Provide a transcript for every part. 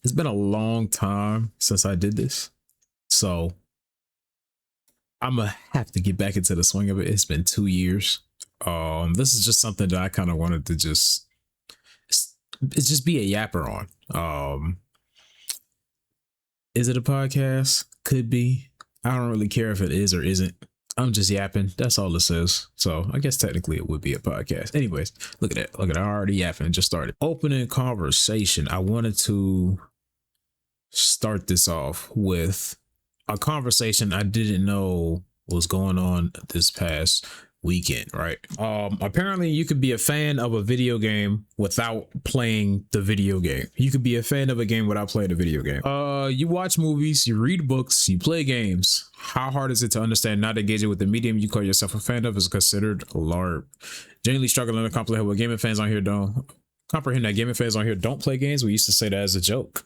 It's been a long time since I did this, so I'm gonna have to get back into the swing of it. It's been 2 years. This is just something that I kind of wanted to it's just be a yapper on. Is it a podcast? Could be. I don't really care if it is or isn't. I'm just yapping. That's all it says. So I guess technically it would be a podcast. Anyways, look at that. Look at that. I already yapping. Just started. Opening conversation. I wanted to start this off with a conversation I didn't know was going on this past weekend, right? Apparently you could be a fan of a video game without playing the video game. You could be a fan of a game without playing the video game. You watch movies, you read books, you play games. How hard is it to understand not engaging with the medium you call yourself a fan of is considered LARP? Genuinely struggling to comprehend what gaming fans on here don't comprehend that gaming fans on here don't play games. We used to say that as a joke.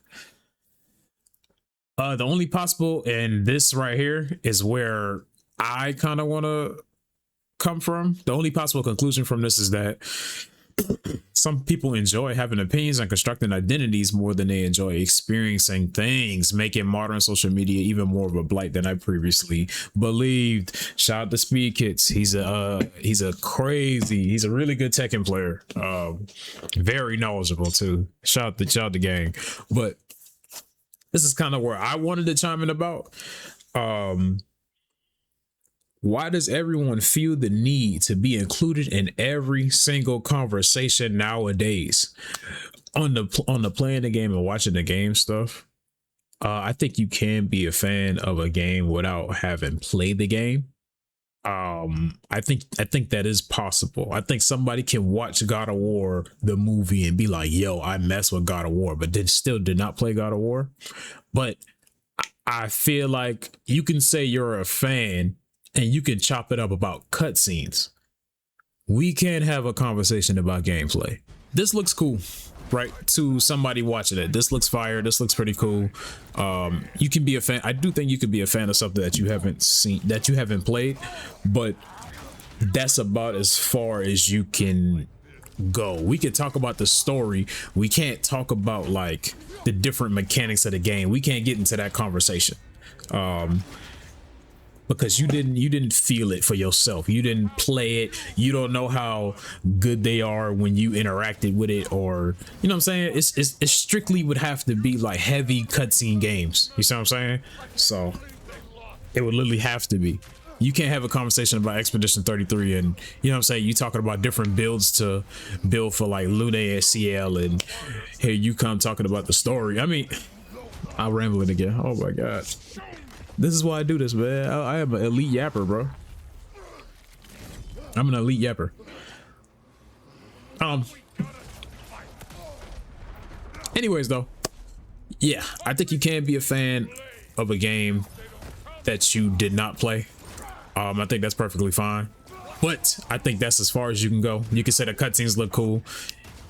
The only possible, and this right here is where I kind of want to come from. The only possible conclusion from this is that some people enjoy having opinions and constructing identities more than they enjoy experiencing things, making modern social media even more of a blight than I previously believed. Shout out to Speed Kits. He's a really good Tekken player. Very knowledgeable too. Shout out the gang. But this is kind of where I wanted to chime in about. Why does everyone feel the need to be included in every single conversation nowadays? On the playing the game and watching the game stuff, I think you can be a fan of a game without having played the game. I think that is possible. I think somebody can watch God of War, the movie, and be like, yo, I mess with God of War, but then still did not play God of War. But I feel like you can say you're a fan and you can chop it up about cutscenes. We can't have a conversation about gameplay. This looks cool, right? To somebody watching it, this looks fire. This looks pretty cool. You can be a fan. I do think you could be a fan of something that you haven't seen, that you haven't played, but that's about as far as you can go. We could talk about the story. We can't talk about like the different mechanics of the game. We can't get into that conversation. Because you didn't feel it for yourself. You didn't play it. You don't know how good they are when you interacted with it, or you know what I'm saying? It strictly would have to be like heavy cutscene games. You see what I'm saying? So it would literally have to be. You can't have a conversation about Expedition 33 and you know what I'm saying, you talking about different builds to build for like Mnay and CL, and here you come talking about the story. I mean, I'm rambling again. Oh my god. This is why I do this, man. I am an elite yapper, bro. I'm an elite yapper. Anyways, though, yeah, I think you can be a fan of a game that you did not play. I think that's perfectly fine. But I think that's as far as you can go. You can say the cutscenes look cool.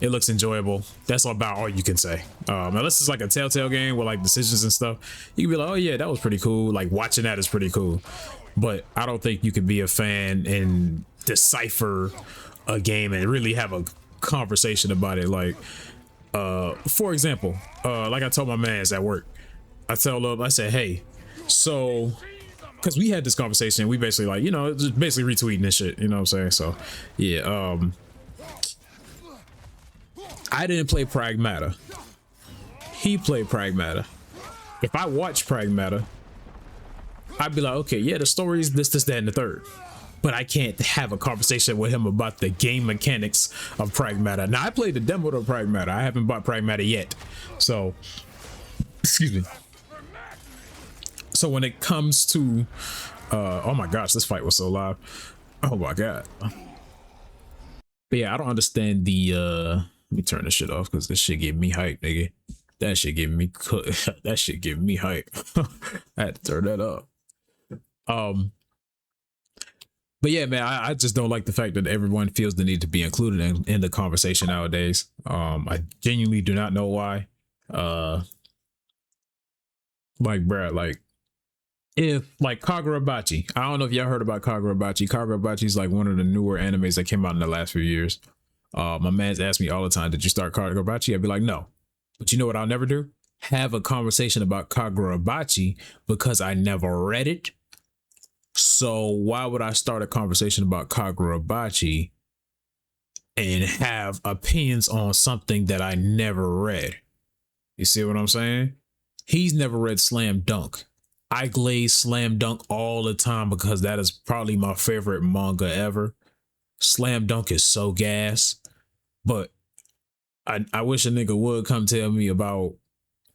It looks enjoyable. That's about all you can say. Unless it's like a Telltale game with like decisions and stuff, you can be like, oh yeah, that was pretty cool. Like watching that is pretty cool. But I don't think you could be a fan and decipher a game and really have a conversation about it. Like, for example, like I told my mans at work, I said, hey, so, cause we had this conversation, we basically like, you know, just basically retweeting this shit, you know what I'm saying? So yeah, I didn't play Pragmata. He played Pragmata. If I watch Pragmata, I'd be like, okay, yeah, the story is this, that, and the third. But I can't have a conversation with him about the game mechanics of Pragmata. Now, I played the demo of Pragmata. I haven't bought Pragmata yet. So, excuse me. So when it comes to, oh my gosh, this fight was so loud. Oh my god. But yeah, I don't understand the, let me turn this shit off because this shit give me hype, nigga. That shit give me that shit give me hype. I had to turn that up. But yeah, man, I just don't like the fact that everyone feels the need to be included in the conversation nowadays. I genuinely do not know why. Like, bruh, like if like Kagurabachi, I don't know if y'all heard about Kagurabachi. Kagurabachi is like one of the newer animes that came out in the last few years. My man's asked me all the time, did you start Kagurabachi? I'd be like, no. But you know what I'll never do? have a conversation about Kagurabachi because I never read it. So why would I start a conversation about Kagurabachi and have opinions on something that I never read? You see what I'm saying? He's never read Slam Dunk. I glaze Slam Dunk all the time because that is probably my favorite manga ever. Slam Dunk is so gas, but I wish a nigga would come tell me about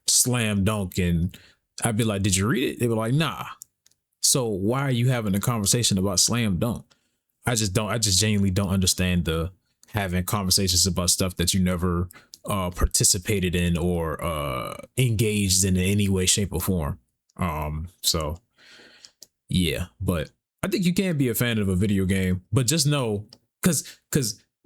Slam Dunk, and I'd be like, did you read it? They were like, nah. So why are you having a conversation about Slam Dunk? I just genuinely don't understand the having conversations about stuff that you never participated in or engaged in any way, shape, or form. So yeah, but I think you can be a fan of a video game, but just know, because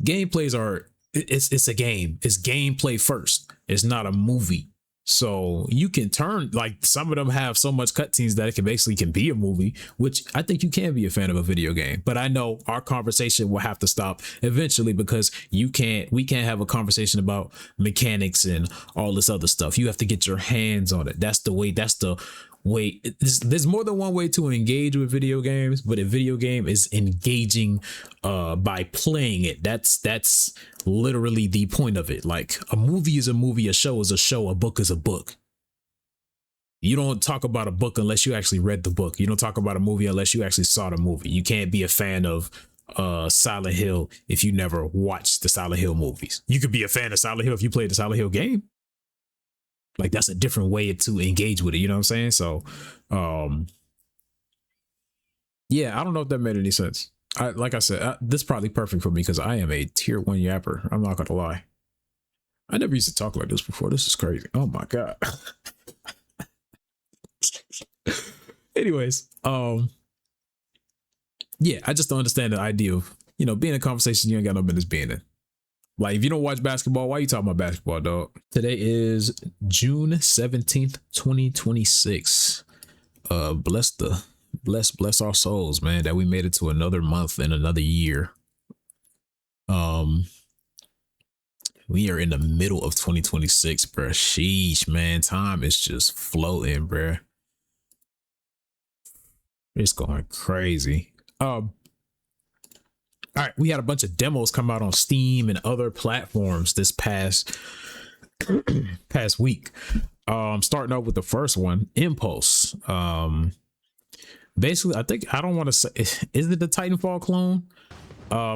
gameplays are, it's a game. It's gameplay first. It's not a movie. So you can turn, like, some of them have so much cutscenes that it can be a movie, which I think you can be a fan of a video game. But I know our conversation will have to stop eventually because we can't have a conversation about mechanics and all this other stuff. You have to get your hands on it. That's the way. There's more than one way to engage with video games, but a video game is engaging by playing it. That's literally the point of it. Like, a movie is a movie, a show is a show, a book is a book. You don't talk about a book unless you actually read the book. You don't talk about a movie unless you actually saw the movie. You can't be a fan of Silent Hill if you never watched the Silent Hill movies. You could be a fan of Silent Hill if you played the Silent Hill game. Like, that's a different way to engage with it. You know what I'm saying? So, yeah, I don't know if that made any sense. Like I said, this is probably perfect for me because I am a tier 1 yapper. I'm not going to lie. I never used to talk like this before. This is crazy. Oh my God. Anyways, yeah, I just don't understand the idea of, being in a conversation you ain't got no business being in. Like, if you don't watch basketball, why are you talking about basketball, dog? Today is June 17th, 2026. Bless our souls, man, that we made it to another month and another year. We are in the middle of 2026, bruh. Sheesh, man. Time is just floating, bruh. It's going crazy. All right, we had a bunch of demos come out on Steam and other platforms this past week. Starting out with the first one, Empulse. Basically, I don't want to say, is it the Titanfall clone?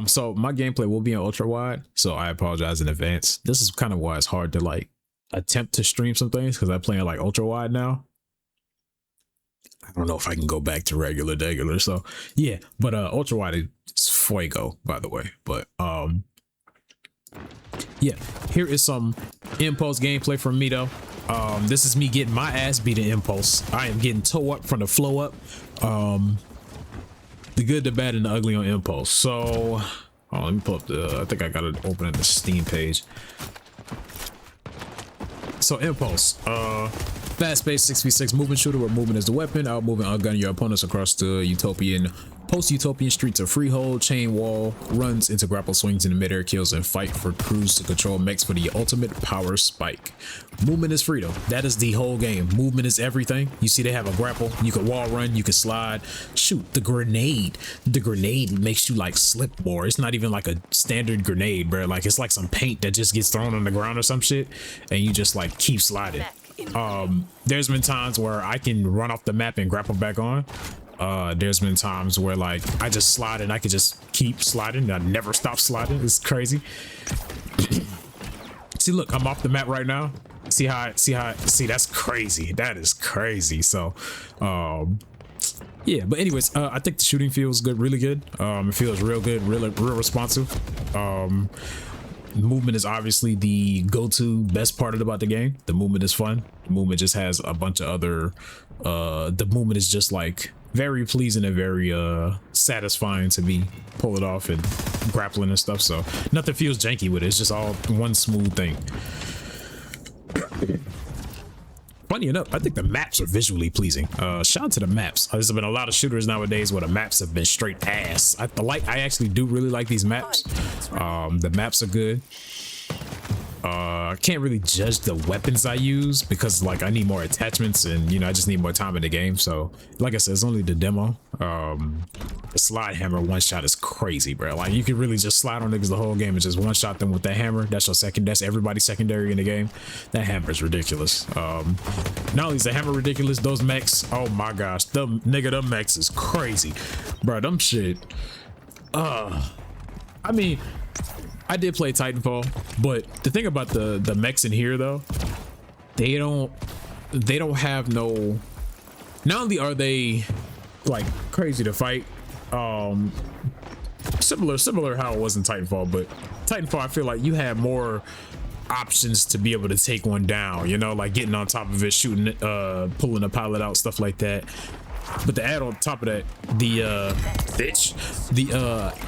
So my gameplay will be on ultra wide, so I apologize in advance. This is kind of why it's hard to like attempt to stream some things because I play in like ultra wide now. I don't know if I can go back to regular. So yeah, but ultra wide is fuego, by the way. But yeah, here is some Impulse gameplay from me though. This is me getting my ass beat in Impulse. I am getting toe up from the flow up. The good, the bad, and the ugly on Impulse. So let me pull up I think I gotta open up the Steam page. So Impulse, fast-paced 6v6 movement shooter where movement is the weapon, outmoving, outgunning your opponents across the post-utopian streets of Freehold. Chain wall runs into grapple swings in the midair, kills, and fight for crews to control mechs for the ultimate power spike. Movement is freedom. That is the whole game. Movement is everything. You see they have a grapple. You can wall run. You can slide. Shoot, the grenade. The grenade makes you like slip more. It's not even like a standard grenade, bro. Like, it's like some paint that just gets thrown on the ground or some shit, and you just like keep sliding. There's been times where I can run off the map and grapple back on. There's been times where like I just slide and I could just keep sliding. I never stop sliding. It's crazy. See, look, I'm off the map right now. See, that's crazy. That is crazy. So, yeah, but anyways, I think the shooting feels good, really good. It feels real good, real responsive. Movement is obviously the go-to best part about the game. The movement is fun. The movement just has a bunch of other, the movement is just like very pleasing and very satisfying to be pulling off and grappling and stuff. So nothing feels janky with it. It's just all one smooth thing. Funny enough, I think the maps are visually pleasing. Shout out to the maps. There's been a lot of shooters nowadays where the maps have been straight ass. I actually do really like these maps. The maps are good. I can't really judge the weapons I use because like I need more attachments and you know I just need more time in the game. So like I said, it's only the demo. The slide hammer one shot is crazy, bro. Like you can really just slide on niggas the whole game and just one shot them with that hammer. That's your second. That's everybody's secondary in the game. That hammer is ridiculous. Not only is the hammer ridiculous, those mechs. Oh my gosh, them mechs is crazy, bro. Them shit. I mean, I did play Titanfall, but the thing about the mechs in here though, they don't have no. Not only are they like crazy to fight, similar how it was in Titanfall, but Titanfall I feel like you had more options to be able to take one down. You know, like getting on top of it, shooting, pulling a pilot out, stuff like that. But the add on top of that,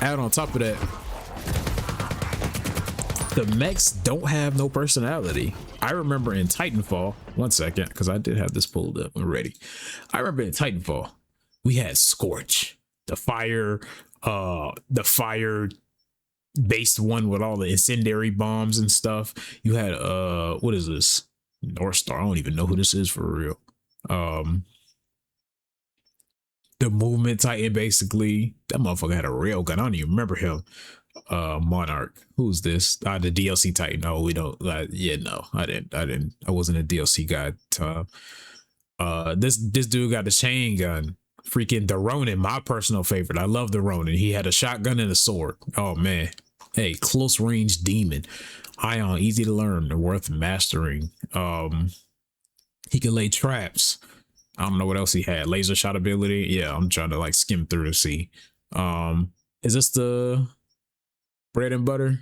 add on top of that, the mechs don't have no personality. I remember in Titanfall, one second, because I did have this pulled up already. I remember in Titanfall, we had Scorch, the fire based one with all the incendiary bombs and stuff. You had what is this? North Star. I don't even know who this is for real. The movement Titan, basically. That motherfucker had a railgun. I don't even remember him. Monarch. Who's this? The DLC Titan. No, we don't. Yeah, no, I didn't. I wasn't a DLC guy. This dude got a chain gun. Freaking the Ronin, my personal favorite. I love the Ronin. He had a shotgun and a sword. Oh man. Hey, close range demon. Ion, easy to learn, worth mastering. He can lay traps. I don't know what else he had. Laser shot ability. Yeah, I'm trying to like skim through to see. Is this the bread and butter?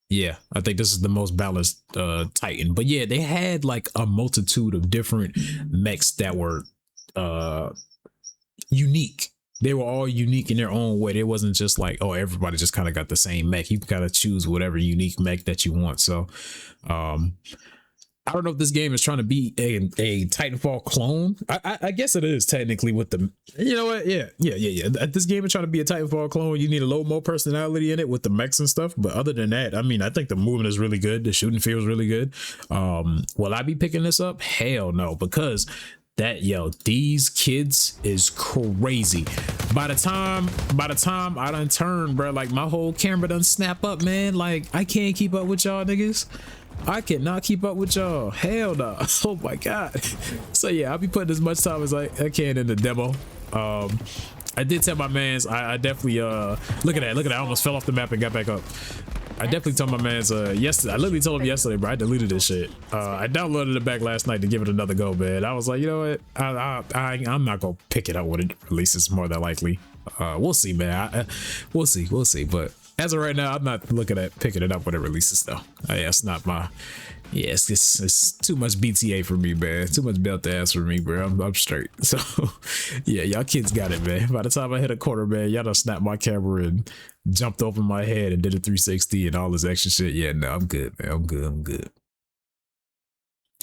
Yeah, I think this is the most balanced Titan. But yeah, they had like a multitude of different mechs that were unique. They were all unique in their own way. It wasn't just like, oh, everybody just kind of got the same mech. You gotta choose whatever unique mech that you want. So I don't know if this game is trying to be a Titanfall clone. I guess it is technically with the, you know what? Yeah. This game is trying to be a Titanfall clone. You need a little more personality in it with the mechs and stuff. But other than that, I mean, I think the movement is really good. The shooting feels really good. Will I be picking this up? Hell no, because these kids is crazy. By the time I done turn, bro, like my whole camera done snap up, man. Like I can't keep up with y'all niggas. I cannot keep up with y'all. Hell no. Oh my god. So yeah, I'll be putting as much time as I can in the demo. I did tell my mans, I definitely look at that, I almost fell off the map and got back up. I definitely told my mans yesterday, I literally told him yesterday, bro, I deleted this shit. I downloaded it back last night to give it another go, man. I was like, you know what, I'm not gonna pick it up when it releases, more than likely. We'll see, man. We'll see, but as of right now, I'm not looking at picking it up when it releases though. Yeah, it's not my, yeah, it's too much BTA for me, man. Too much belt to ass for me, bro. I'm straight. So yeah, y'all kids got it, man. By the time I hit a quarter, man, y'all done snapped my camera and jumped over my head and did a 360 and all this extra shit. Yeah, no, I'm good, man. I'm good.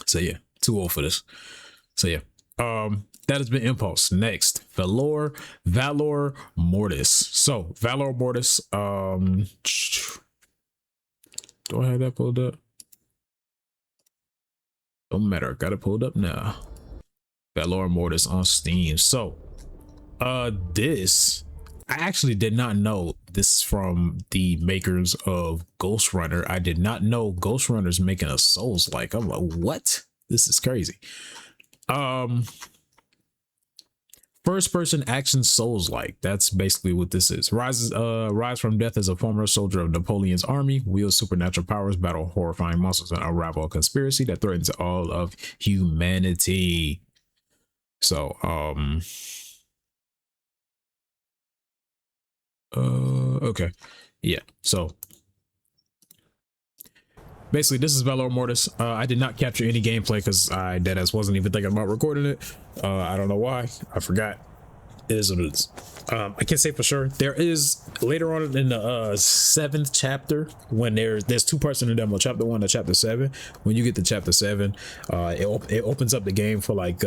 So yeah, too old for this. So yeah, that has been Impulse. Next, Valor Mortis. So Valor Mortis, do I have that pulled up? Don't matter, got it pulled up now. Valor Mortis on Steam. So this, I actually did not know this is from the makers of Ghost Runner. I did not know Ghost Runner's making a Souls-like. I'm like, what? This is crazy. First person action Souls-like. That's basically what this is. Rise from death as a former soldier of Napoleon's army, wields supernatural powers, battle horrifying monsters, and unravel a conspiracy that threatens all of humanity. So, okay. Yeah. So basically this is Valor Mortis. I did not capture any gameplay because I deadass wasn't even thinking about recording it. I don't know why. I forgot. It is what it is. I can't say for sure. There is later on in the 7th chapter, when there's 2 parts in the demo, chapter 1 and chapter 7. When you get to chapter 7, it opens up the game for like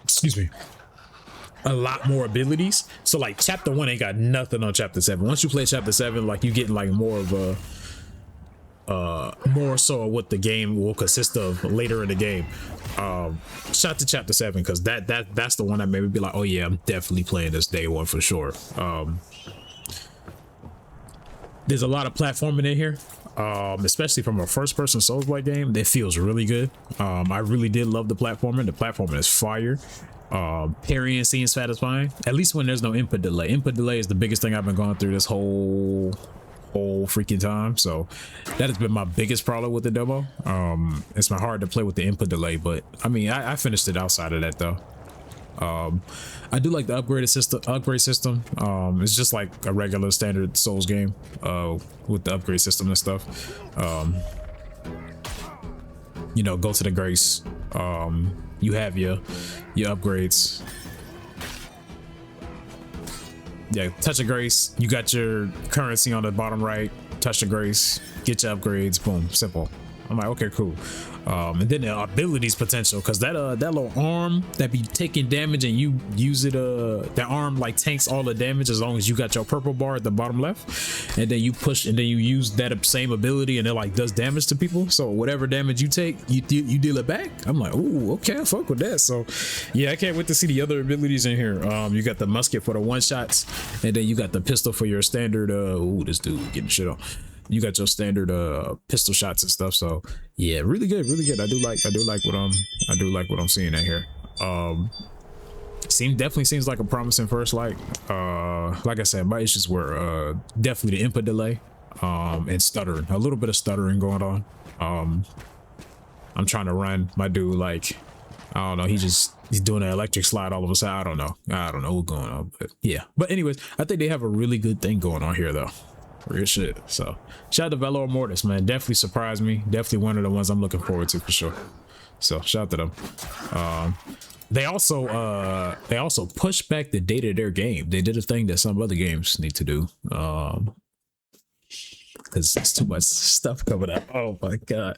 excuse me, a lot more abilities. So like chapter 1 ain't got nothing on chapter 7. Once you play chapter 7, like you getting like more of a more so what the game will consist of later in the game. Shout to chapter 7, because that's the one that made me be like, oh yeah, I'm definitely playing this day one for sure. There's a lot of platforming in here, especially from a first-person Souls-like game. That feels really good. I really did love the platforming. The platforming is fire. Parrying seems satisfying, at least when there's no input delay. Input delay is the biggest thing I've been going through this whole freaking time, so that has been my biggest problem with the demo. It's been hard to play with the input delay, but I mean, I finished it outside of that though. I do like the upgrade system. It's just like a regular standard Souls game with the upgrade system and stuff. You know, go to the Grace, you have your upgrades. Yeah, touch of Grace, you got your currency on the bottom right, touch the Grace, get your upgrades, boom, simple. I'm like, okay, cool. And then the abilities potential, because that little arm that be taking damage and you use it, that arm like tanks all the damage as long as you got your purple bar at the bottom left, and then you push and then you use that same ability and it like does damage to people. So whatever damage you take, you deal it back. I'm like, oh, okay, I fuck with that. So yeah, I can't wait to see the other abilities in here. You got the musket for the one shots, and then you got the pistol for your standard. Oh, this dude getting shit on. You got your standard pistol shots and stuff. So yeah, really good, really good. I do like what I'm seeing in here. Definitely seems like a promising first light. Like I said, my issues were definitely the input delay and stuttering, a little bit of stuttering going on. I'm trying to run my dude, like, I don't know, he's doing an electric slide all of a sudden. I don't know what's going on, but yeah. But anyways, I think they have a really good thing going on here though. Real shit. So shout out to Valor Mortis, man. Definitely surprised me. Definitely one of the ones I'm looking forward to for sure. So shout out to them. They also pushed back the date of their game. They did a thing that some other games need to do. Because there's too much stuff coming up. Oh my god.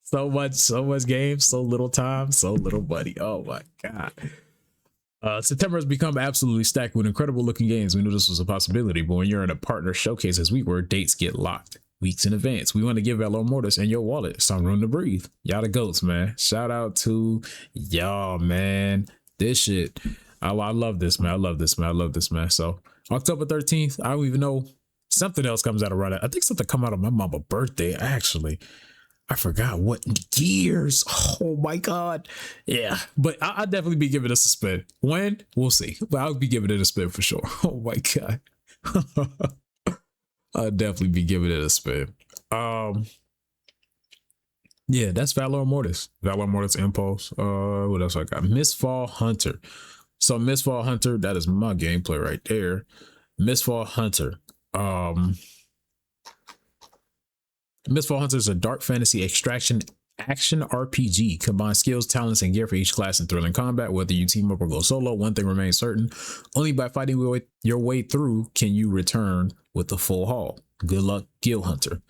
So much games, so little time, so little money. Oh my god. September has become absolutely stacked with incredible looking games. We knew this was a possibility, but when you're in a partner showcase as we were, dates get locked weeks in advance. We want to give Valor Mortis and your wallet some room to breathe. Y'all the goats, man. Shout out to y'all, man. This shit, I love this, man. I love this, man. So October 13th, I don't even know, something else comes out around it. I think something come out of my mama's birthday, actually. I forgot what years. Oh my god. Yeah, but I'll definitely be giving this a spin. When? We'll see, but I'll be giving it a spin for sure. Oh my god. I'll definitely be giving it a spin. Yeah, that's Valor Mortis. Valor Mortis Impulse. What else I got? Mistfall Hunter. So Mistfall Hunter, that is my gameplay right there. Mistfall Hunter. Mistfall Hunter is a dark fantasy extraction action RPG. Combine skills, talents, and gear for each class in thrilling combat. Whether you team up or go solo, one thing remains certain: only by fighting your way through can you return with the full haul. Good luck, Guild Hunter.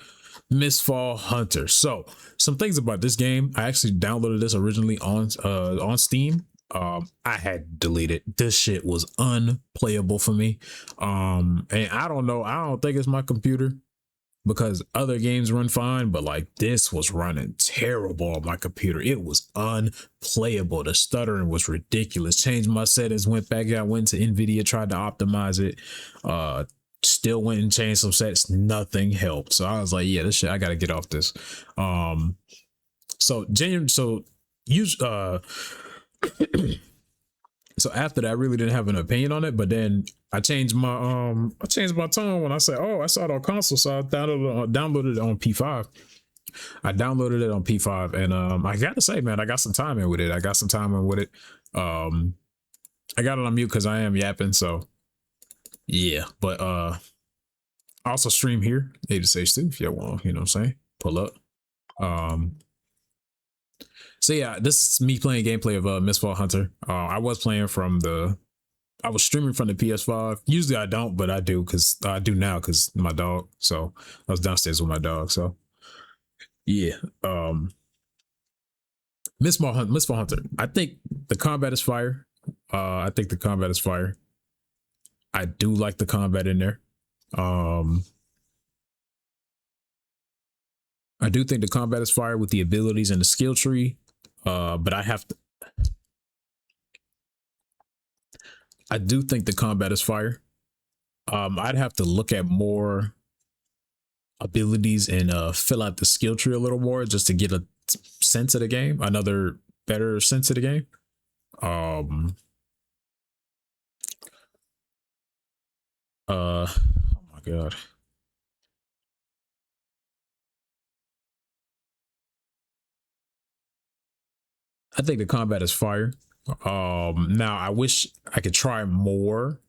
Mistfall Hunter. So some things about this game. I actually downloaded this originally on Steam. I had deleted. This shit was unplayable for me. And I don't know. I don't think it's my computer, because other games run fine, but like this was running terrible on my computer. It was unplayable. The stuttering was ridiculous. Changed my settings, went back out, went to NVIDIA, tried to optimize it. Still went and changed some sets. Nothing helped. So I was like, yeah, this shit, I gotta get off this. So after that, I really didn't have an opinion on it, but then I changed my tone when I said, oh, I saw it on console, so I downloaded it on P5. I downloaded it on P5, and I gotta say, man, I got some time in with it. I got it on mute because I am yapping, so yeah. But I also stream here, Abedasage too, if y'all want, you know what I'm saying, pull up. So yeah, this is me playing gameplay of Mistfall Hunter. I was streaming from the PS5. Usually I don't, but I do now because my dog. So I was downstairs with my dog. So yeah, Mistfall Hunter. I think the combat is fire. I do like the combat in there. I do think the combat is fire with the abilities and the skill tree. But I do think the combat is fire. I'd have to look at more abilities and fill out the skill tree a little more just to get a sense of the game, another better sense of the game. Oh my god. I think the combat is fire. Now I wish I could try more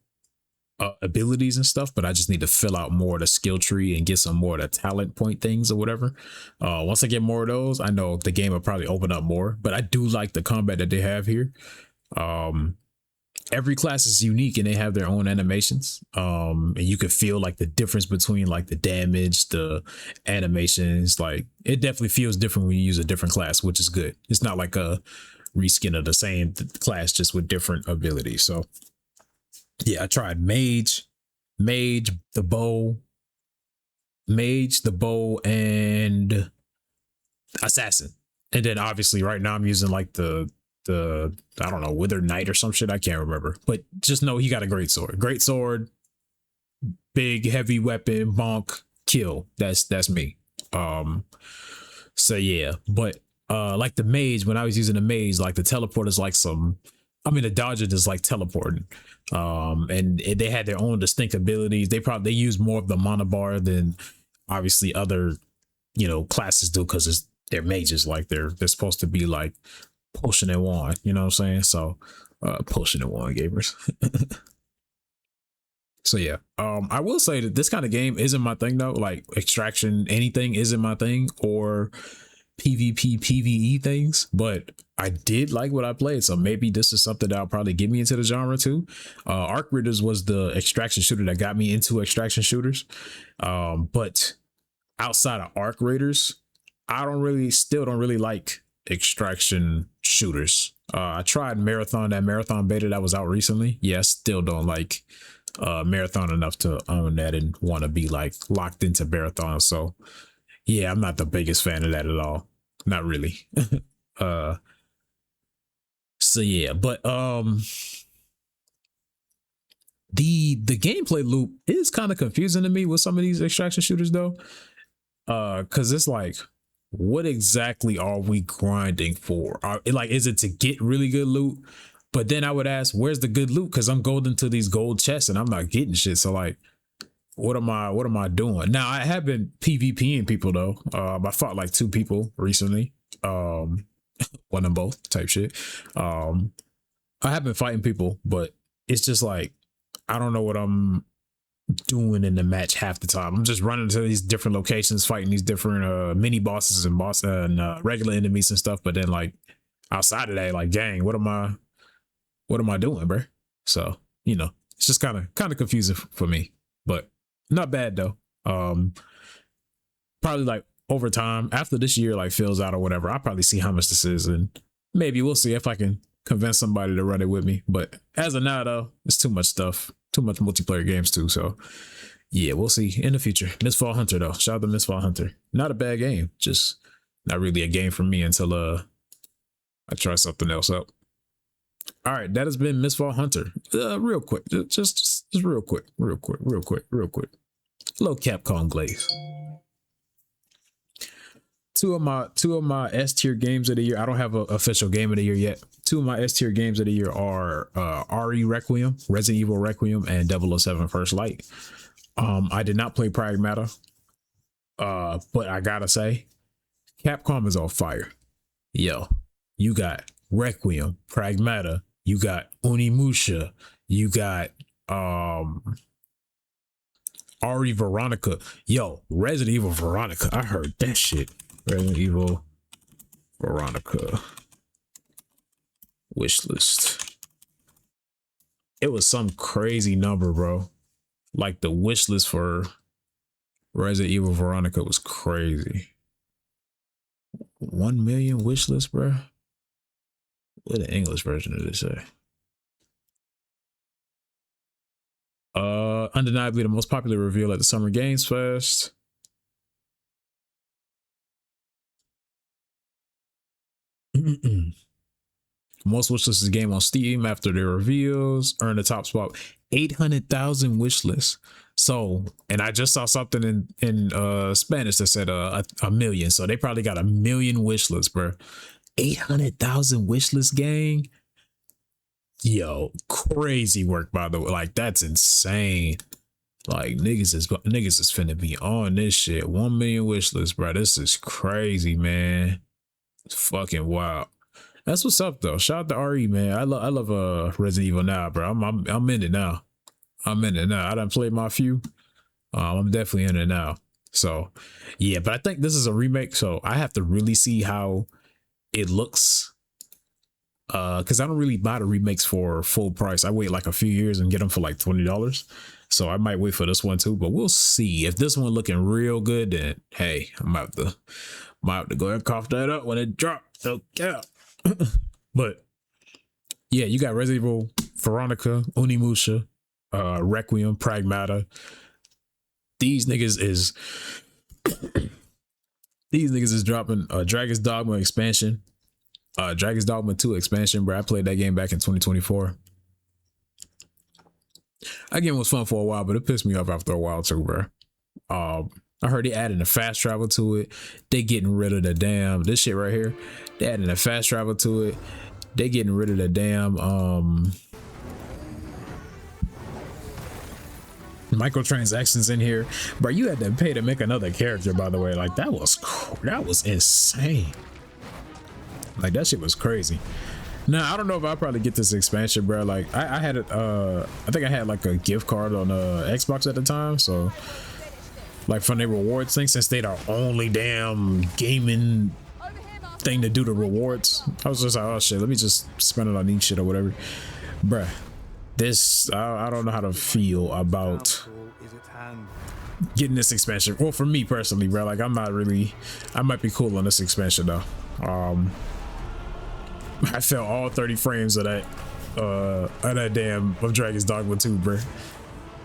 abilities and stuff, but I just need to fill out more of the skill tree and get some more of the talent point things or whatever. Once I get more of those, I know the game will probably open up more. But I do like the combat that they have here. Every class is unique and they have their own animations. And you can feel like the difference between like the damage, the animations. Like it definitely feels different when you use a different class, which is good. It's not like a reskin of the same class, just with different abilities. So yeah, I tried mage, the bow, and assassin. And then obviously right now I'm using like the I don't know, Wither Knight or some shit. I can't remember. But just know he got a great sword. Great sword, big heavy weapon, bonk, kill. That's me. So yeah, but like the mage, when I was using the mage, like the teleport is like the dodger is like teleporting. And they had their own distinct abilities. They use more of the mana bar than obviously other, classes do, because they're mages. Like they're supposed to be like potion and wand, you know what I'm saying? So potion and wand gamers. So yeah, I will say that this kind of game isn't my thing though. Like extraction, anything isn't my thing, or PvP, PvE things, but I did like what I played. So maybe this is something that'll probably get me into the genre too. Arc Raiders was the extraction shooter that got me into extraction shooters. But outside of Arc Raiders, still don't really like extraction shooters. I tried that Marathon beta that was out recently. Yeah, still don't like Marathon enough to own that and want to be like locked into Marathon. So yeah, I'm not the biggest fan of that at all. Not really. uh so yeah, but the gameplay loop is kind of confusing to me with some of these extraction shooters though. Cause it's like, what exactly are we grinding for? Is it to get really good loot? But then I would ask, where's the good loot? Because I'm going into these gold chests and I'm not getting shit. So like, what am I doing? Now I have been PvPing people though. I fought like 2 people recently. One of both type shit. I have been fighting people, but it's just like, I don't know what I'm doing in the match half the time. I'm just running to these different locations, fighting these different mini bosses and regular enemies and stuff. But then like outside of that, like, gang, what am I doing, bro? So, it's just kind of confusing for me, but not bad though. Probably like over time, after this year like fills out or whatever, I'll probably see how much this is, and maybe we'll see if I can convince somebody to run it with me. But as of now though, it's too much stuff, too much multiplayer games too. So yeah, we'll see in the future. Mistfall Hunter though, shout out to Mistfall Hunter. Not a bad game, just not really a game for me until I try something else out. All right, that has been Mistfall Hunter. Real quick, just real quick. Little Capcom Glaze. Two of my S tier games of the year. I don't have an official game of the year yet. 2 of my S tier games of the year are RE Requiem, Resident Evil Requiem, and 007 First Light. I did not play Pragmata, but I gotta say, Capcom is on fire. Yo, you got Requiem, Pragmata, you got Onimusha, you got RE Veronica. Yo, Resident Evil Veronica. I heard that shit. Resident Evil Veronica wishlist. It was some crazy number, bro. Like the wishlist for Resident Evil Veronica was crazy. 1 million wishlist, bro. What the English version did it say? Undeniably the most popular reveal at the Summer Games Fest. Most wishlisted game on Steam after the reveals, earned the top spot, 800,000 wishlists. So, and I just saw something in Spanish that said a million. So they probably got 1 million wishlists, bro. 800,000 wishlist, gang. Yo, crazy work, by the way. Like, that's insane. Like, niggas is finna be on this shit. 1 million wishlists, bro. This is crazy, man. It's fucking wild. That's what's up, though. Shout out to RE, man. I love Resident Evil now, bro. I'm in it now. I'm in it now. I done played my few. I'm definitely in it now. So, yeah, but I think this is a remake, so I have to really see how it looks. Because I don't really buy the remakes for full price. I wait like a few years and get them for like $20. So I might wait for this one too, but we'll see. If this one looking real good, then hey, I might have to go ahead and cough that up when it drops. Okay. But yeah, you got Resident Evil, Veronica, Onimusha, Requiem, Pragmata. These niggas is dropping Dragon's Dogma expansion. Dragon's Dogma 2 expansion, bro. I played that game back in 2024. That game was fun for a while, but it pissed me off after a while too, bro. I heard they adding a fast travel to it. They getting rid of the damn this shit right here. They adding a fast travel to it. They getting rid of the damn microtransactions in here, bro. You had to pay to make another character, by the way. Like that was insane. Like that shit was crazy. Now I don't know if I'll probably get this expansion, bro. Like I had it. I think I had like a gift card on Xbox at the time, so like from their rewards thing, since they the only damn gaming thing to do the rewards, I was just like, oh shit, let me just spend it on each shit or whatever, bruh. This I don't know how to feel about getting this expansion. Well, for me personally, bro, like I'm not really. I might be cool on this expansion though. I felt all 30 frames of that damn of Dragon's Dogma 2, bro.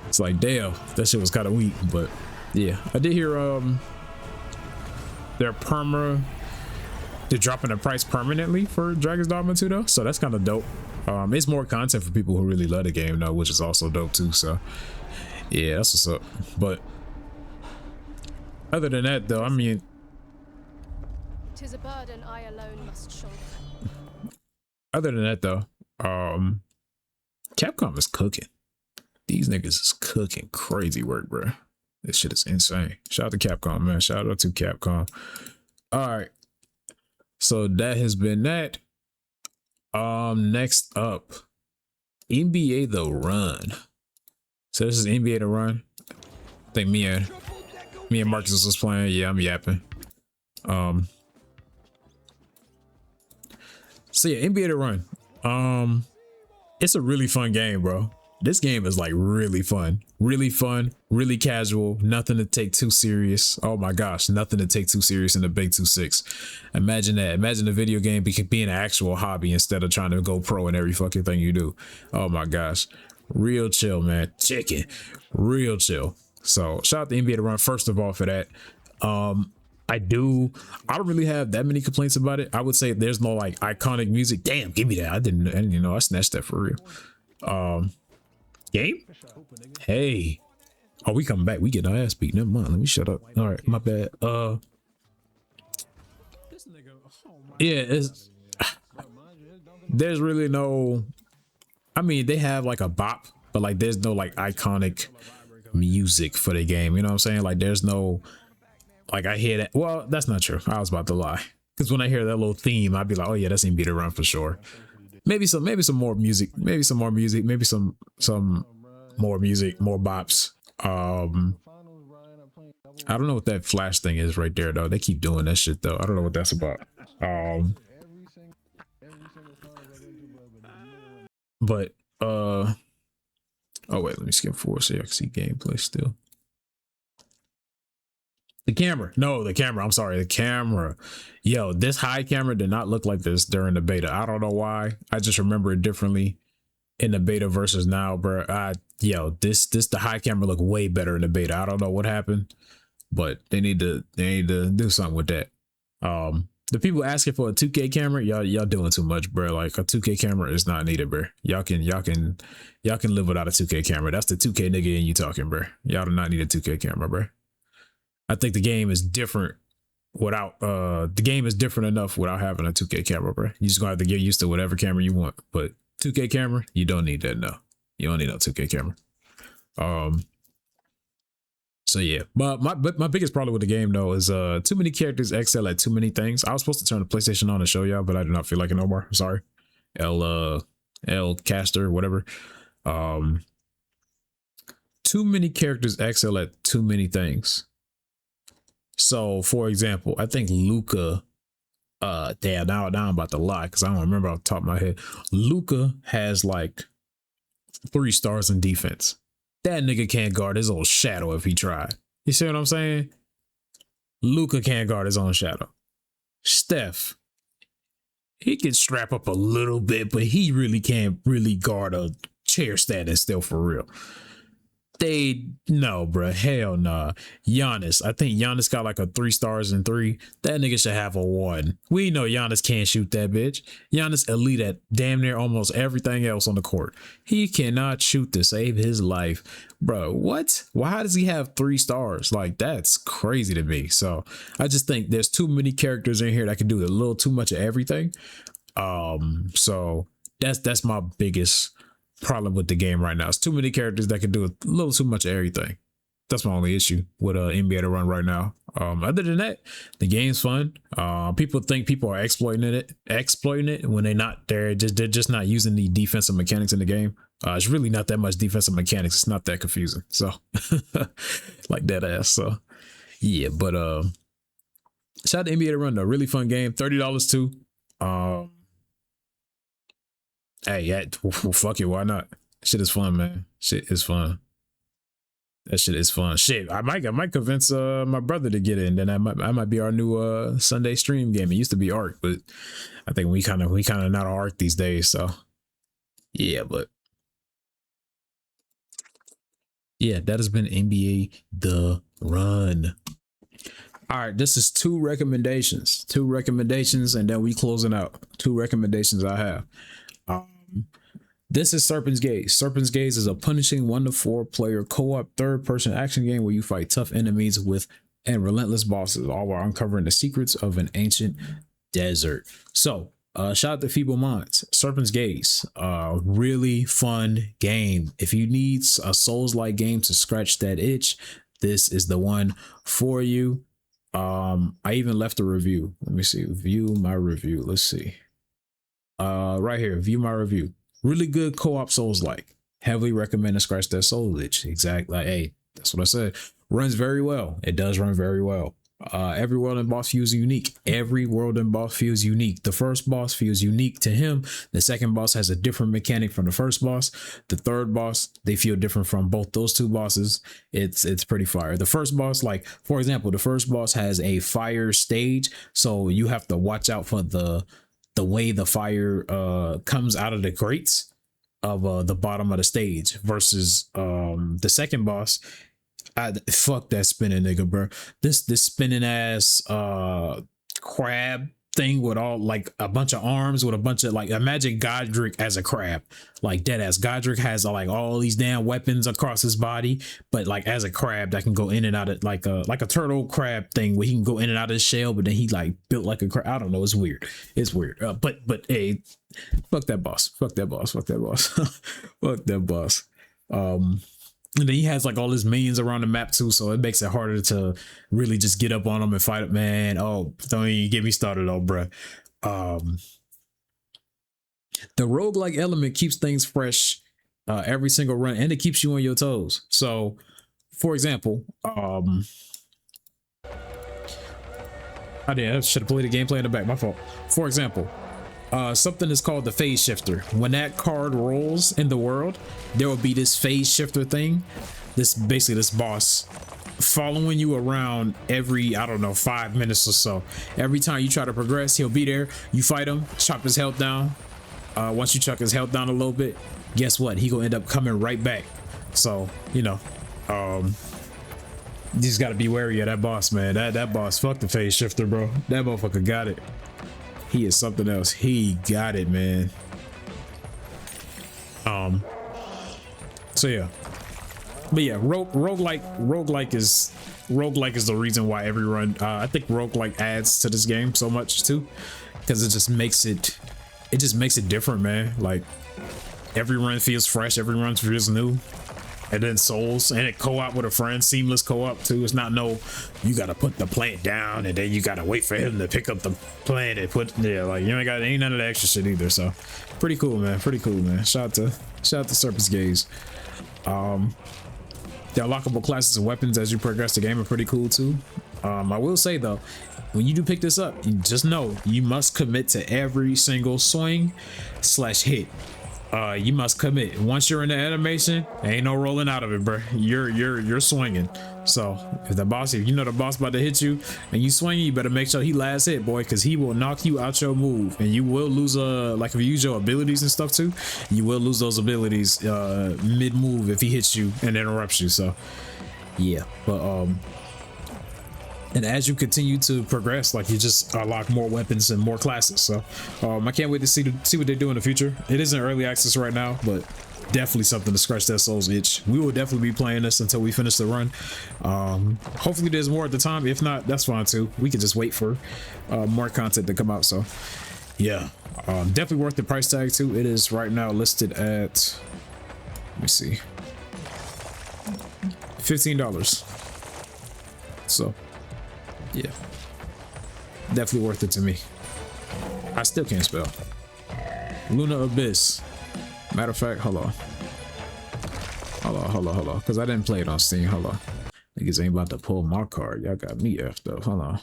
It's like, damn, that shit was kind of weak, but yeah, I did hear they're dropping the price permanently for Dragon's Dogma 2 though, so that's kind of dope. It's more content for people who really love the game though, which is also dope too. So yeah, that's what's up. But other than that though, I mean, 'tis a burden I alone must shoulder. Other than that though, Capcom is cooking. These niggas is cooking crazy work, bro. This shit is insane. Shout out to Capcom, man. Shout out to Capcom. All right. So that has been that. Next up, NBA The Run. So this is NBA The Run. I think me and Marcus was playing. Yeah, I'm yapping. So yeah, NBA The Run. It's a really fun game, bro. This game is like really fun, really casual, nothing to take too serious. Oh my gosh, nothing to take too serious in the Big 2-6. Imagine that. Imagine a video game being an actual hobby instead of trying to go pro in every fucking thing you do. Oh my gosh, real chill, man. Chicken, real chill. So shout out to NBA The Run first of all for that. I don't really have that many complaints about it. I would say there's no like iconic music. Damn, give me that. I didn't I snatched that for real. Game? Hey. Oh, we coming back. We get our ass beat. Never mind. Let me shut up. All right, my bad. Yeah, there's really no, I mean, they have like a bop, but like there's no like iconic music for the game. You know what I'm saying? Like there's no, like I hear that. Well, that's not true. I was about to lie. Because when I hear that little theme, I'd be like, oh yeah, that's NBA The Run for sure. Maybe some more music, maybe some more music, more bops. I don't know what that flash thing is right there though. They keep doing that shit though. I don't know what that's about. But oh wait, let me skip forward so you can see gameplay still. The camera. I'm sorry, the camera. Yo, this high camera did not look like this during the beta. I don't know why. I just remember it differently in the beta versus now, bro. Yo, the high camera looked way better in the beta. I don't know what happened, but they need to do something with that. The people asking for a 2K camera, y'all doing too much, bro. Like a 2K camera is not needed, bro. Y'all can live without a 2K camera. That's the 2K nigga in you talking, bro. Y'all do not need a 2K camera, bro. I think the game is different without the game is different enough without having a 2K camera, bro. You just gonna have to get used to whatever camera you want. But 2K camera, you don't need that. No, you don't need no 2K camera. So yeah, but my biggest problem with the game though is too many characters excel at too many things. I was supposed to turn the PlayStation on and show y'all, but I do not feel like it no more. I'm sorry. L caster, whatever. Too many characters excel at too many things. So for example, I think Luca, damn, now I'm about to lie because I don't remember off the top of my head. Luca has like 3 stars in defense. That nigga can't guard his own shadow if he tried. You see what I'm saying? Luca can't guard his own shadow. Steph, he can strap up a little bit, but he really can't really guard a chair standing still for real. No, bro. Hell nah. Giannis. I think Giannis got like a 3 stars in 3. That nigga should have a 1. We know Giannis can't shoot that bitch. Giannis elite at damn near almost everything else on the court. He cannot shoot to save his life. Bro, what? Why does he have 3 stars? Like, that's crazy to me. So I just think there's too many characters in here that can do a little too much of everything. So that's my biggest problem with the game right now. It's too many characters that can do a little too much of everything. That's my only issue with NBA to run right now. Other than that, the game's fun. People think people are exploiting it when they're not. They're just not using the defensive mechanics in the game. It's really not that much defensive mechanics. It's not that confusing. So like that ass. So yeah, but shout out to NBA to run though. Really fun game. $30 too. Hey, yeah, well, fuck it, why not? Shit is fun, man. Shit is fun. That shit is fun. Shit, I might convince my brother to get it, and then I might be our new Sunday stream game. It used to be Arc, but I think we kind of not Arc these days. So yeah, but yeah, that has been NBA The Run. All right, this is 2 recommendations, and then we closing out. 2 recommendations I have. This is Serpents Glaze. Serpents Glaze is a punishing 1 to 4 player co-op third-person action game where you fight tough enemies and relentless bosses, all while uncovering the secrets of an ancient desert. So, shout out to Feeble Minds. Serpents Glaze, really fun game. If you need a Souls-like game to scratch that itch, this is the one for you. I even left a review. Let me see. View my review. Let's see. Right here, view my review. Really good co-op Souls-like. Heavily recommend to scratch that soul itch. Exactly. Like, hey, that's what I said. Runs very well. It does run very well. Every world and boss feels unique. Every world and boss feels unique. The first boss feels unique to him. The second boss has a different mechanic from the first boss. The third boss, they feel different from both those 2 bosses. It's pretty fire. The first boss, like for example, the first boss has a fire stage, so you have to watch out for the way the fire comes out of the grates of the bottom of the stage versus the second boss. Fuck that spinning nigga, bro. This spinning ass crab thing with all like a bunch of arms with a bunch of like, imagine Godric as a crab, like dead ass. Godric has like all these damn weapons across his body, but like as a crab that can go in and out of like a turtle crab thing where he can go in and out of his shell, but then he like built like a crab. I don't know, it's weird. But hey, fuck that boss. Fuck that boss. Fuck that boss. And then he has like all his minions around the map too, so it makes it harder to really just get up on him and fight him, man. Oh, don't even get me started though, bruh. The roguelike element keeps things fresh every single run, and it keeps you on your toes. So, for example, I should have played the gameplay in the back, my fault. For example, something is called the phase shifter. When that card rolls in the world, there will be this phase shifter thing. Basically this boss following you around every, I don't know, 5 minutes or so. Every time you try to progress, he'll be there. You fight him, chop his health down. Once you chuck his health down a little bit, guess what? He gonna end up coming right back. So, you know, you just gotta be wary of that boss, man. That boss, fuck the phase shifter, bro. That motherfucker got it. He is something else. He got it, man. So yeah. But yeah, roguelike is the reason why every run I think roguelike adds to this game so much too, because it just makes it different, man. Like every run feels fresh, every run feels new. And then Souls, and it co-op with a friend, seamless co-op too. It's not no, you gotta put the plant down and then you gotta wait for him to pick up the plant and put, yeah, like you ain't none of that extra shit either. So pretty cool, man. Pretty cool, man. Shout out to Serpents Glaze. The unlockable classes and weapons as you progress the game are pretty cool too. I will say though, when you do pick this up, you just know you must commit to every single swing/hit. You must commit. Once you're in the animation, ain't no rolling out of it, bro. You're swinging. So if you know the boss about to hit you and you swinging, you better make sure he last hit, boy, because he will knock you out your move, and you will lose like if you use your abilities and stuff too, you will lose those abilities mid move if he hits you and interrupts you. So yeah, but and as you continue to progress, like you just unlock more weapons and more classes. So I can't wait to see what they do in the future. It is in early access right now, but definitely something to scratch that soul's itch. We will definitely be playing this until we finish the run. Hopefully there's more at the time. If not, that's fine too. We can just wait for more content to come out. So yeah, definitely worth the price tag too. It is right now listed at, let me see, $15. So yeah, definitely worth it to me. I still can't spell. Luna Abyss. Matter of fact, hold on, because I didn't play it on Steam. Hold on. Niggas ain't about to pull my card. Y'all got me effed up. Hold on.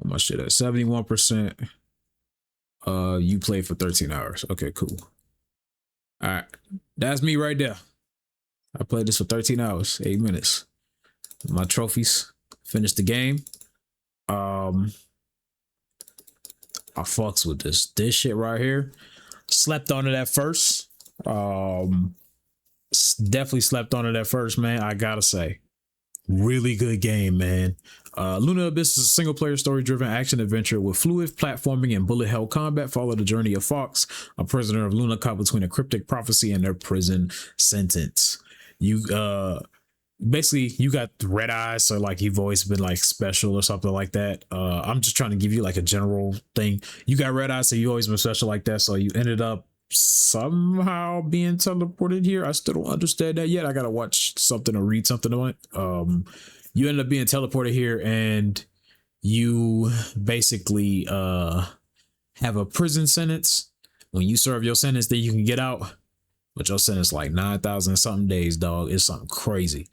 How much shit at? 71%. You played for 13 hours. Okay, cool. All right, that's me right there. I played this for 13 hours, 8 minutes. My trophies, finished the game. I fucks with this shit right here. Slept on it at first. Definitely slept on it at first, man. I gotta say, really good game, man. Luna Abyss is a single player story driven action adventure with fluid platforming and bullet hell combat. Follow the journey of Fox, a prisoner of Luna, caught between a cryptic prophecy and their prison sentence. You basically you got red eyes, so like you've always been like special or something like that. I'm just trying to give you like a general thing. You got red eyes, so you always been special like that, so you ended up somehow being teleported here. I still don't understand that yet. I gotta watch something or read something on it. You ended up being teleported here, and you basically have a prison sentence. When you serve your sentence, then you can get out, but your sentence like 9,000 something days, dog. It's something crazy.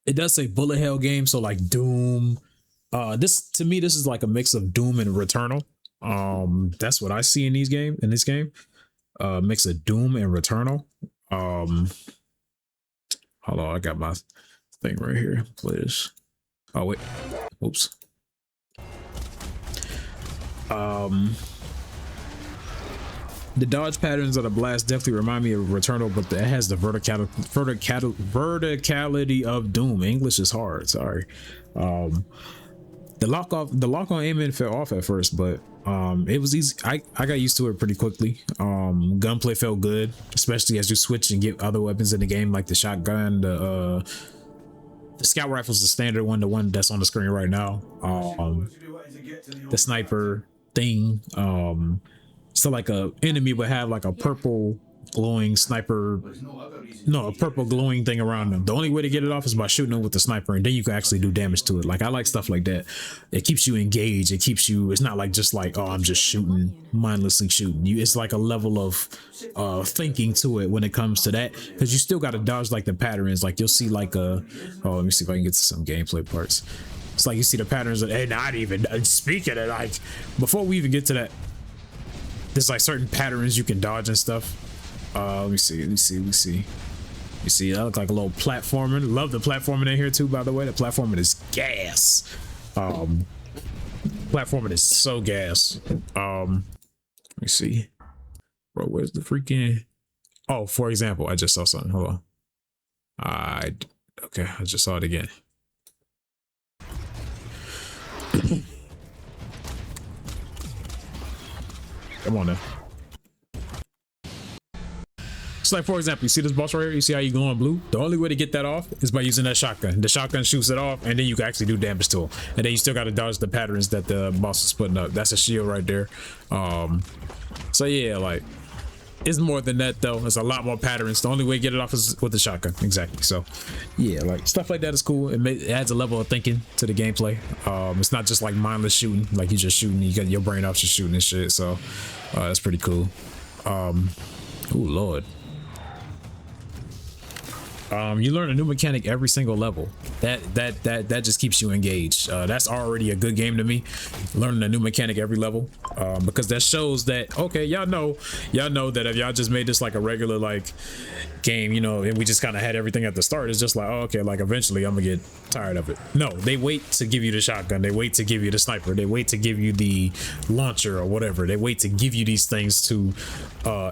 It does say bullet hell game, so like Doom. This to me, this is like a mix of Doom and Returnal. That's what I see in this game. Mix of Doom and Returnal. Hold on, I got my thing right here. Play this. Oh wait, oops. The dodge patterns of the blast definitely remind me of Returnal, but it has the verticality of Doom. English is hard. Sorry. The lock on aiming fell off at first, but it was easy. I got used to it pretty quickly. Gunplay felt good, especially as you switch and get other weapons in the game, like the shotgun, the scout rifle's the standard one, the one that's on the screen right now. The sniper thing. So like a enemy would have like a purple glowing sniper, a purple glowing thing around them. The only way to get it off is by shooting them with the sniper, and then you can actually do damage to it. Like I like stuff like that. It keeps you engaged. It keeps you, it's not like just like, oh, I'm just shooting, mindlessly shooting you. It's like a level of thinking to it when it comes to that, because you still got to dodge like the patterns. Like you'll see like let me see if I can get to some gameplay parts. It's like you see the patterns of, and not even speaking of, like before we even get to that, there's like certain patterns you can dodge and stuff. Let me see. You see, that look like a little platformer. Love the platforming in here too, by the way. The platforming is gas. Platforming is so gas. Let me see. Bro, where's the freaking... Oh, for example, I just saw something. Hold on. Okay, I just saw it again. Come on now. It's like, for example, you see this boss right here? You see how you glowing blue? The only way to get that off is by using that shotgun. The shotgun shoots it off, and then you can actually do damage to him. And then you still got to dodge the patterns that the boss is putting up. That's a shield right there. So yeah, like, it's more than that though. It's a lot more patterns. The only way to get it off is with the shotgun. Exactly. So yeah, like stuff like that is cool. It adds a level of thinking to the gameplay. It's not just like mindless shooting, like you just shooting, you got your brain off just shooting and shit. So that's pretty cool. Oh Lord. You learn a new mechanic every single level. That just keeps you engaged. That's already a good game to me, learning a new mechanic every level, because that shows that, okay, y'all know that if y'all just made this like a regular like game, you know, and we just kind of had everything at the start, it's just like, oh, okay, like eventually I'm gonna get tired of it. No, they wait to give you the shotgun, they wait to give you the sniper, they wait to give you the launcher or whatever, they wait to give you these things to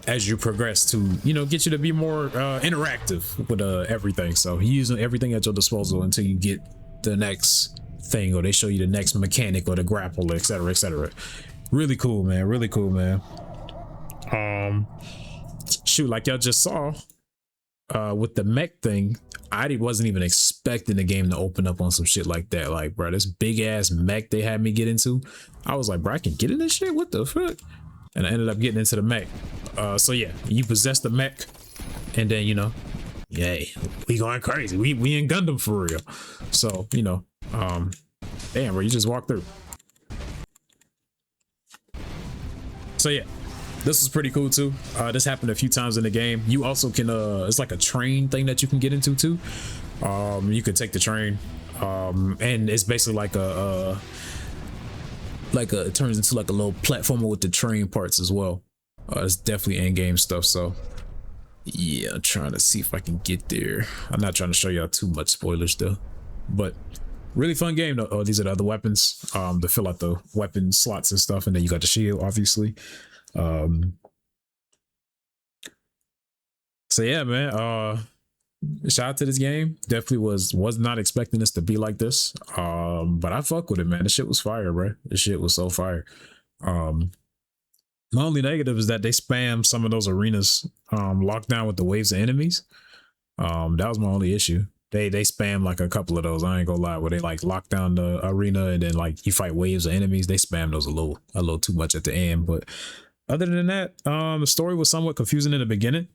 as you progress, to, you know, get you to be more interactive with everything. So you're using everything at your disposal until you get the next thing, or they show you the next mechanic or the grapple, etc, etc. Really cool, man. Really cool, man. Shoot, like y'all just saw with the mech thing, I wasn't even expecting the game to open up on some shit like that. Like, bro, this big ass mech they had me get into, I was like, bro, I can get in this shit, what the fuck? And I ended up getting into the mech. So yeah, you possess the mech, and then, you know, yay, we going crazy. We in Gundam for real. So, you know, damn, bro, you just walked through. So yeah, this is pretty cool too. This happened a few times in the game. You also can it's like a train thing that you can get into too. You can take the train, and it's basically like it turns into like a little platformer with the train parts as well. It's definitely in-game stuff. So yeah, I'm trying to see if I can get there. I'm not trying to show y'all too much spoilers though, but really fun game though. Oh, these are the other weapons to fill out the weapon slots and stuff, and then you got the shield, obviously. So yeah, man, shout out to this game. Definitely was not expecting this to be like this, but I fuck with it, man. This shit was fire, bro. This shit was so fire. My only negative is that they spam some of those arenas locked down with the waves of enemies. That was my only issue. They spam like a couple of those, I ain't gonna lie, where they like lock down the arena and then like you fight waves of enemies. They spam those a little too much at the end. But other than that, the story was somewhat confusing in the beginning,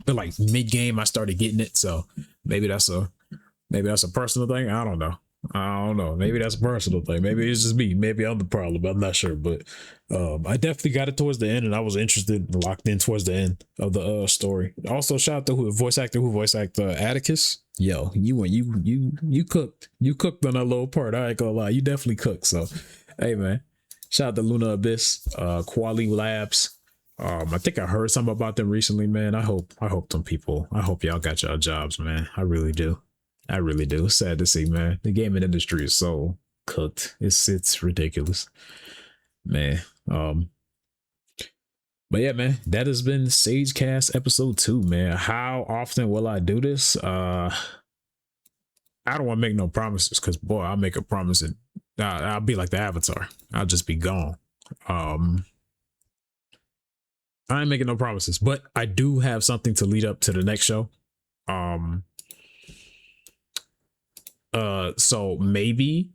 but like mid-game I started getting it. So maybe that's a personal thing. I don't know. Maybe that's a personal thing. Maybe it's just me. Maybe I'm the problem. I'm not sure. But I definitely got it towards the end, and I was interested and locked in towards the end of the story. Also, shout out to who voice acted Atticus. Yo, you cooked. You cooked on that little part. I ain't gonna lie. You definitely cooked. So, hey man, shout out to Luna Abyss, Quali Labs. I think I heard something about them recently, man. I hope y'all got y'all jobs, man. I really do. It's sad to see, man. The gaming industry is so cooked. It's ridiculous, man. But yeah, man, that has been Sagecast episode 2, man. How often will I do this? I don't want to make no promises, because boy, I'll make a promise and I'll be like the Avatar. I'll just be gone. I ain't making no promises, but I do have something to lead up to the next show. So maybe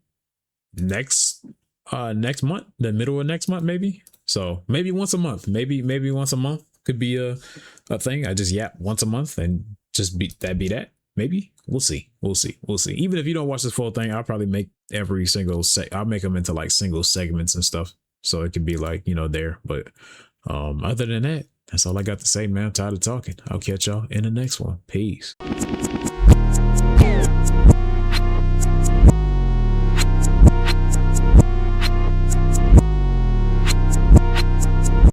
next month, the middle of next month, maybe. So maybe once a month, maybe once a month could be a thing. I just yap once a month and just be that. Maybe we'll see. Even if you don't watch this full thing, I'll probably make every single I'll make them into like single segments and stuff. So it could be like, you know, there. But other than that, that's all I got to say, man. I'm tired of talking. I'll catch y'all in the next one. Peace.